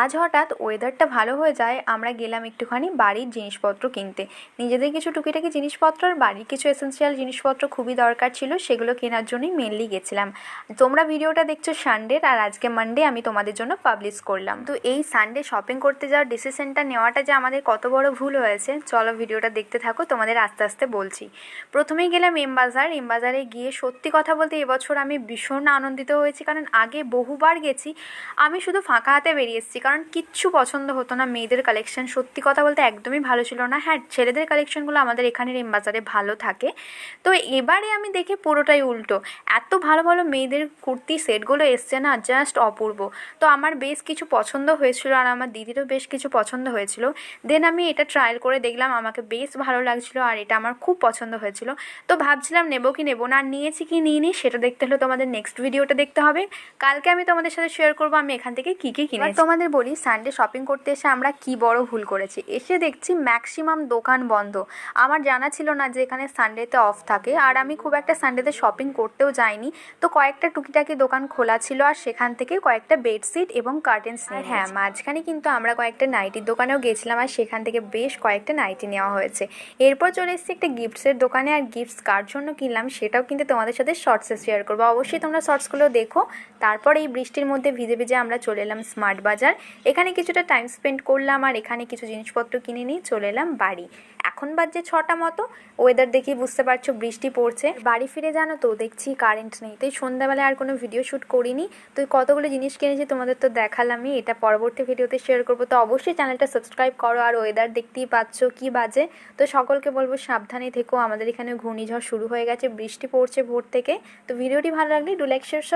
আজ হঠাৎ ওয়েদারটা ভালো হয়ে যায়, আমরা গেলাম একটুখানি বাড়ির জিনিসপত্র কিনতে। নিজেদের কিছু টুকিটাকি জিনিসপত্র আর বাড়ির কিছু এসেন্সিয়াল জিনিসপত্র খুবই দরকার ছিল, সেগুলো কেনার জন্যই মেনলি গেছিলাম। তোমরা ভিডিওটা দেখছো সানডের, আর আজকে মানডে আমি তোমাদের জন্য পাবলিশ করলাম। তো এই সানডে শপিং করতে যাওয়ার ডিসিশনটা নেওয়াটা যে আমাদের কত বড় ভুল হয়েছে, চলো ভিডিওটা দেখতে থাকো, তোমাদের আস্তে আস্তে বলছি। প্রথমেই গেলাম এমবাজারে গিয়ে সত্যি কথা বলতে এবছর আমি ভীষণ আনন্দিত হয়েছি, কারণ আগে বহুবার গেছি, আমি শুধু ফাঁকা হাতে বেরিয়ে এসেছি, কারণ কিচ্ছু পছন্দ হতো না। মেয়েদের কালেকশন সত্যি কথা বলতে একদমই ভালো ছিল না। হ্যাঁ, ছেলেদের কালেকশনগুলো আমাদের এখানের এমবাজারে ভালো থাকে। তো এবারে আমি দেখি পুরোটাই উল্টো, এত ভালো ভালো মেয়েদের কুর্তি সেটগুলো এসছে না, জাস্ট অপূর্ব। তো আমার বেশ কিছু পছন্দ হয়েছিল, আর আমার দিদিরও বেশ কিছু পছন্দ হয়েছিল। দেন আমি এটা ট্রায়াল করে দেখলাম, আমাকে বেশ ভালো লাগছিলো, আর এটা আমার খুব পছন্দ হয়েছিল। তো ভাবছিলাম নেবো কি নেবো না, আর নিয়েছি কি নিইনি সেটা দেখতে হলে তোমাদের নেক্সট ভিডিওটা দেখতে হবে। কালকে আমি তোমাদের সাথে শেয়ার করবো আমি এখান থেকে কী কী কিনেছি। তোমাদের বলি, সানডে শপিং করতে এসে আমরা কি বড় ভুল করেছি। এসে দেখছি ম্যাক্সিমাম দোকান বন্ধ। আমার জানা ছিল না যে এখানে সানডেতে অফ থাকে, আর আমি খুব একটা সানডেতে শপিং করতেও যাইনি। তো কয়েকটা টুকিটাকি দোকান খোলা ছিল, আর সেখান থেকে কয়েকটা বেডশিট এবং কার্টেন্স নিয়ে। হ্যাঁ, মাঝখানে কিন্তু আমরা কয়েকটা নাইটির দোকানেও গেছিলাম, আর সেখান থেকে বেশ কয়েকটা নাইটি নেওয়া হয়েছে। এরপর চলে এসেছি একটা গিফটসের দোকানে, আর গিফটস কার জন্য কিনলাম সেটাও কিন্তু তোমাদের সাথে শর্টসে শেয়ার করবো। অবশ্যই তোমরা শর্টসগুলো দেখো। তারপর এই বৃষ্টির মধ্যে ভিজে ভিজে আমরা চলে এলাম স্মার্ট বাজার। এখানে কিছুটা টাইম স্পেন্ড করলাম, আর এখানে কিছু জিনিসপত্র কিনে নিয়ে চলে এলাম বাড়ি। এখন বাজে 6টা মতো। ওয়েদার দেখি বুঝতে পারছো বৃষ্টি পড়ছে। বাড়ি ফিরে জানো তো দেখছি কারেন্ট নেই, তো সন্ধ্যাবেলায় আর কোনো ভিডিও শ্যুট করিনি। তো কতগুলো জিনিস কিনেছি তোমাদের তো দেখালামই, এটা পরবর্তী ভিডিওতে শেয়ার করবো। তো অবশ্যই চ্যানেলটা সাবস্ক্রাইব করো। আর ওয়েদার দেখতেই পাচ্ছ কি বাজে। তো সকলকে বলবো সাবধানে থেকো। আমাদের এখানে ঘূর্ণিঝড় শুরু হয়ে গেছে, বৃষ্টি পড়ছে ভোর থেকে। তো ভিডিওটি ভালো লাগলে ডু লাইক শেয়ার সব